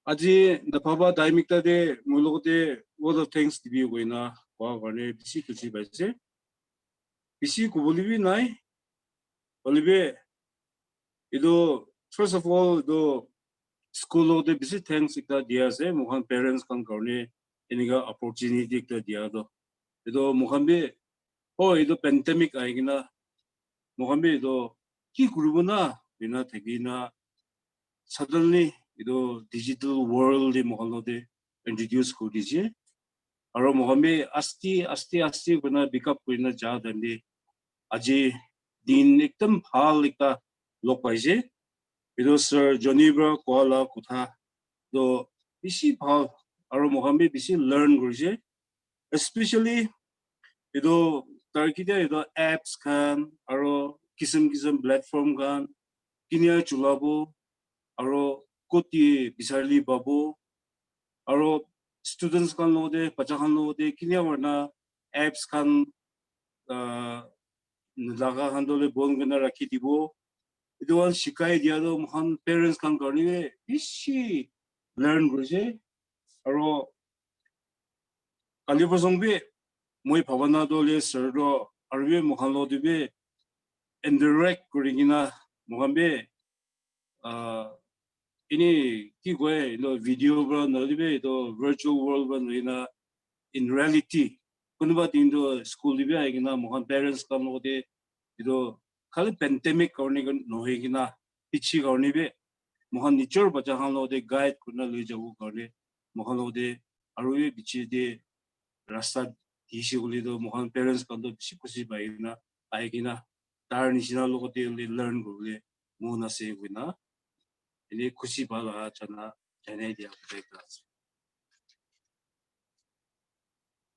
S5: Aji napaba daimikta de mulote word of thanks to be wina wa gane bisi kuchi baise bisi kubolibi nai olibe ido first of all do school de bisi thanks ikta dia se muhan parents kan garne iniga opportunity ikta dia do ido muhan be oh ido pandemic aigina muhan be ido ki kurubuna bina thegina suddenly digital world de mohalo de introduce ko dije aro mohame asti bana backup koina ja dande aji din ekdam bhal ekta lok paise Sir Johnny Bra koala kutha do bisi bhal aro mohame bisi learn gurje especially tarkide apps khan aro kisam platform khan kinya chulabo aro koti bisarli babo aro students khan lode bacha khan lode kinya warna apps khan laga khan dole bon gana rakhi dibo iduan shikai dia do mohan parents khan karni bishi learn gurje aro kalibasong be moi bhavana dole sir do arbe mohan lo dibe indirect kuringina mohan be ini ki goe video bra no dibe virtual world ban ina in reality kunba din do school dibe agina mohan parents kam lo de khali pandemic karni no hegina pichi karni be mohan nichor bacha han lo de guide kuna le jabu karne mohan lo de arwe bichi de rasta dishi uli do mohan parents kam do bichi kusi baina aigina tar nishina lo de learn gule mona se wina ini kusi bala chana jane dia class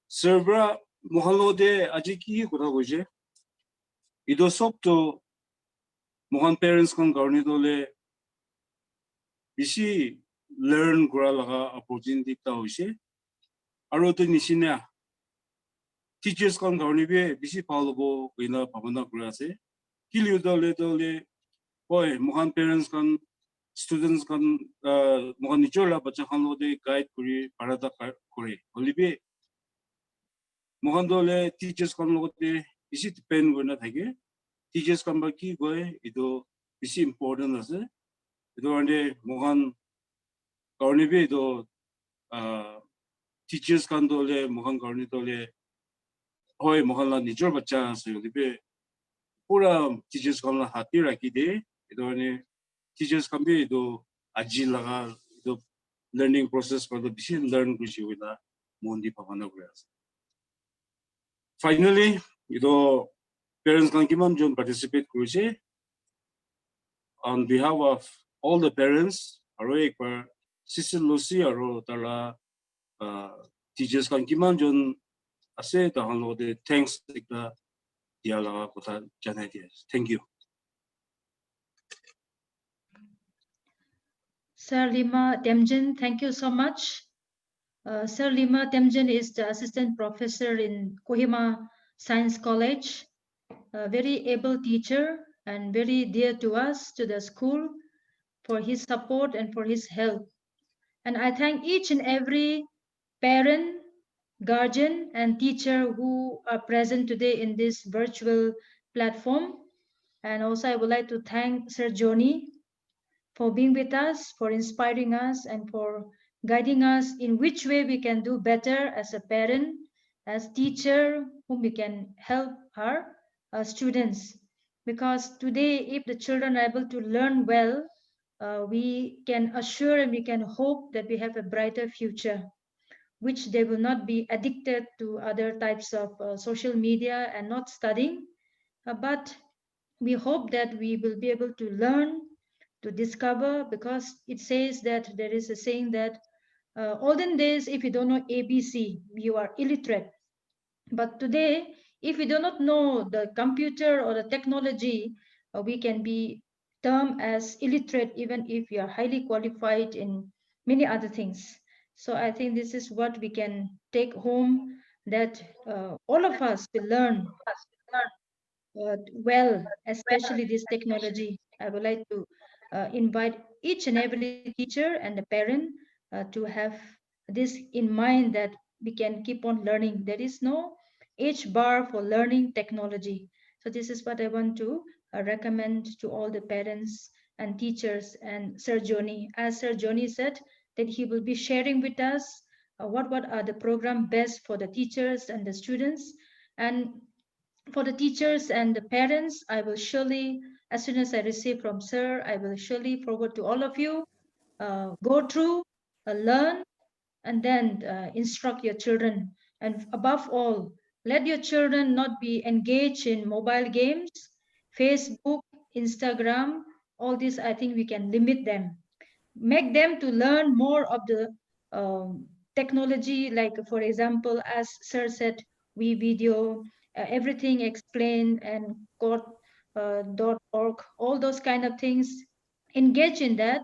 S5: server mohan lo de aji ki kura goje ido sob to mohan parents kan karni dole bisi learn kura laga opportunity ta hoise aro to nishina teachers kan karni be bisi palobo koina pamana kura ase kili dole boy mohan parents kan students kan mohan nichola bacha kan lo de guide kuri parada kore holibe mohan dole teachers kan lo de bisi depend gona thake teachers kan ba ki goe ido bisi important ase ido ande mohan karni be teachers kan dole mohan karni dole hoy mohan la nichor bacha ase holibe pura teachers kan la hati rakhi de ido ane teachers can be aji laga learning process for the bisi learn kuchi wina mondi pamana kuras finally parents can kiman jon participate kuche on behalf of all the parents aro ekbar sister Lucy aro tala teachers can kiman jon ase tahan lo de thanks ekta dia laga kotha janai dia thank you
S2: Sir Lima Temjin, thank you so much. Sir Lima Temjin is the assistant professor in Kohima Science College, a very able teacher and very dear to us, to the school, for his support and for his help. And I thank each and every parent, guardian, and teacher who are present today in this virtual platform. And also I would like to thank Sir Johnny for being with us, for inspiring us, and for guiding us in which way we can do better as a parent, as teacher, whom we can help our students. Because today, if the children are able to learn well, we can assure and we can hope that we have a brighter future, which they will not be addicted to other types of social media and not studying. But we hope that we will be able to learn, to discover, because it says that there is a saying that olden days, if you don't know ABC, you are illiterate. But today, if you do not know the computer or the technology, we can be termed as illiterate even if you are highly qualified in many other things. So I think this is what we can take home, that all of us will learn well, especially this technology. I would like to invite each and every teacher and the parent to have this in mind, that we can keep on learning. There is no age bar for learning technology. So this is what I want to recommend to all the parents and teachers. And Sir Joni, as Sir Joni said, that he will be sharing with us what are the program best for the teachers and the students. And for the teachers and the parents, I will surely As soon as I receive from Sir, I will surely forward to all of you. Go through, learn, and then instruct your children. And above all, let your children not be engaged in mobile games, Facebook, Instagram, all this. I think we can limit them. Make them to learn more of the technology, like for example, as Sir said, we video, everything explained, and .org, all those kind of things. Engage in that.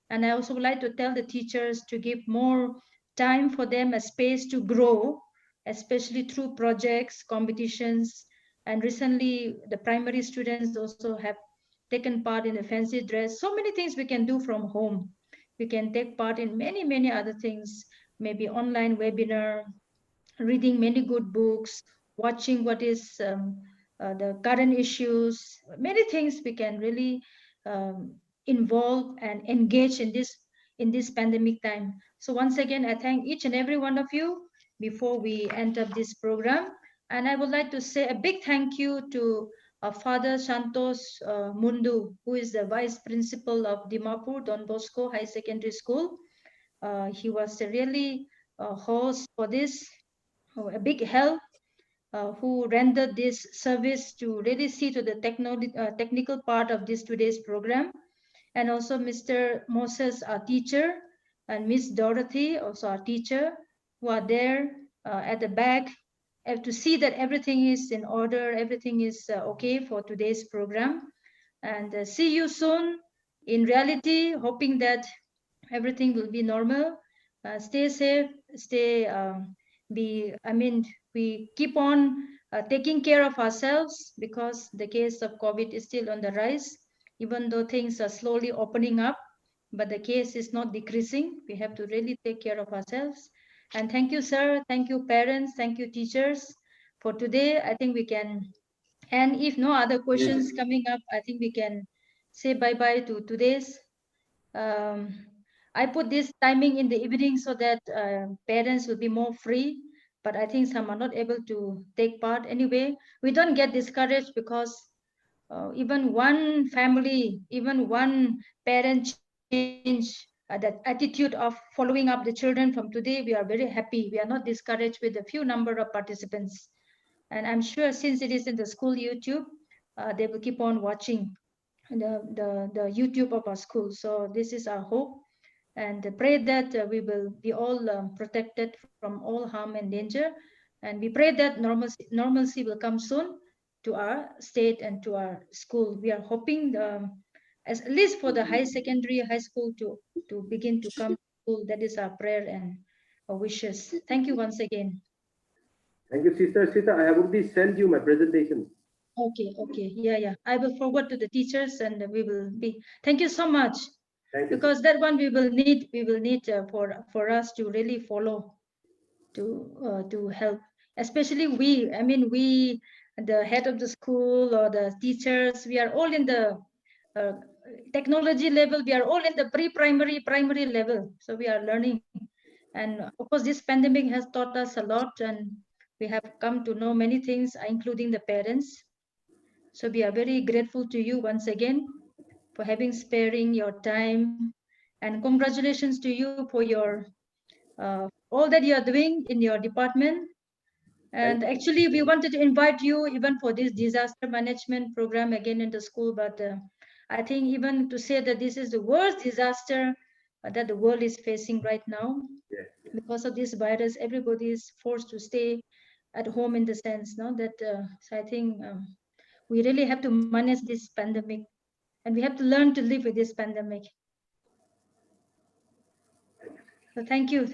S2: And I also would like to tell the teachers to give more time for them, a space to grow, especially through projects, competitions. And recently, the primary students also have taken part in the fancy dress. So many things we can do from home. We can take part in many, many other things, maybe online webinar, reading many good books, watching what is the current issues, many things we can really involve and engage in this pandemic time. So once again, I thank each and every one of you before we end up this program. And I would like to say a big thank you to Father Santos Mundu, who is the Vice Principal of Dimapur Don Bosco High Secondary School. He was a really host for this, a big help, who rendered this service to really see to the technical part of this today's program. And also Mr. Moses, our teacher, and Miss Dorothy, also our teacher, who are there at the back to see that everything is in order, everything is okay for today's program. And see you soon in reality, hoping that everything will be normal. Stay safe, we keep on taking care of ourselves, because the case of COVID is still on the rise, even though things are slowly opening up, but the case is not decreasing. We have to really take care of ourselves. And thank you, sir. Thank you, parents. Thank you, teachers. For today, I think we can, and if no other questions coming up, I think we can say bye-bye to today's. I put this timing in the evening so that parents will be more free, but I think some are not able to take part. Anyway, we don't get discouraged, because even one family, even one parent change that attitude of following up the children from today, we are very happy. We are not discouraged with the few number of participants. And I'm sure since it is in the school YouTube, they will keep on watching the YouTube of our school. So this is our hope, and pray that we will be all protected from all harm and danger. And we pray that normalcy will come soon to our state and to our school. We are hoping, as at least for the high school to begin to come to school. That is our prayer and our wishes. Thank you once again.
S3: Thank you, Sister Sita. I have already sent you my presentation.
S2: Okay. Yeah. I will forward to the teachers, and we will be. Thank you so much.
S3: Thank you.
S2: Because that one we will need for us to really follow, to help, especially we, the head of the school or the teachers, we are all in the technology level, we are all in the primary level, so we are learning. And of course this pandemic has taught us a lot, and we have come to know many things, including the parents. So we are very grateful to you once again for having sparing your time, and congratulations to you for your all that you are doing in your department. And actually we wanted to invite you even for this disaster management program again in the school, but I think even to say that this is the worst disaster that the world is facing right now. Because of this virus, everybody is forced to stay at home, in the sense that so I think we really have to manage this pandemic, and we have to learn to live with this pandemic. So thank you.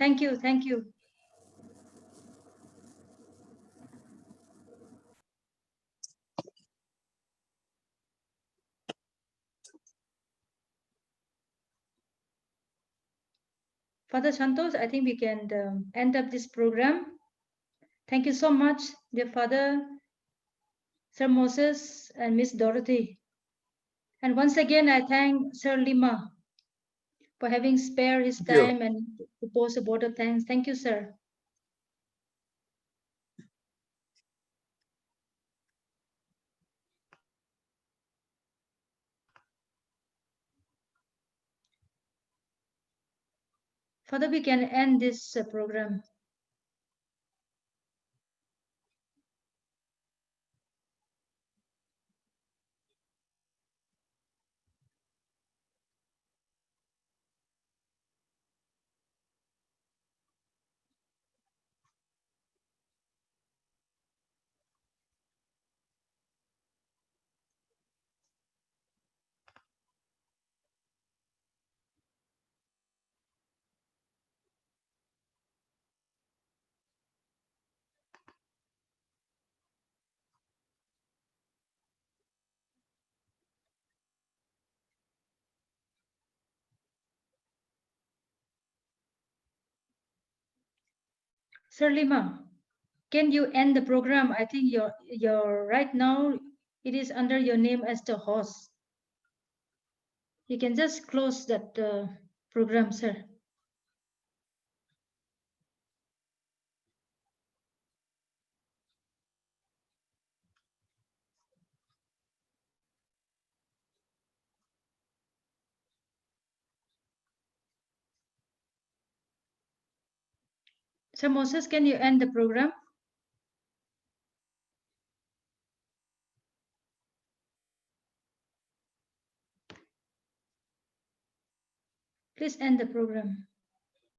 S2: Father Santos, I think we can end up this program. Thank you so much, dear Father, Sir Moses, and Miss Dorothy. And once again, I thank Sir Lima for having spared his time and to pose a vote of thanks. Thank you, sir. Father, we can end this program. Sir Lima, can you end the program? I think your right now it is under your name as the host. You can just close that program, sir. Sir Moses, can you end the program? Please end the program.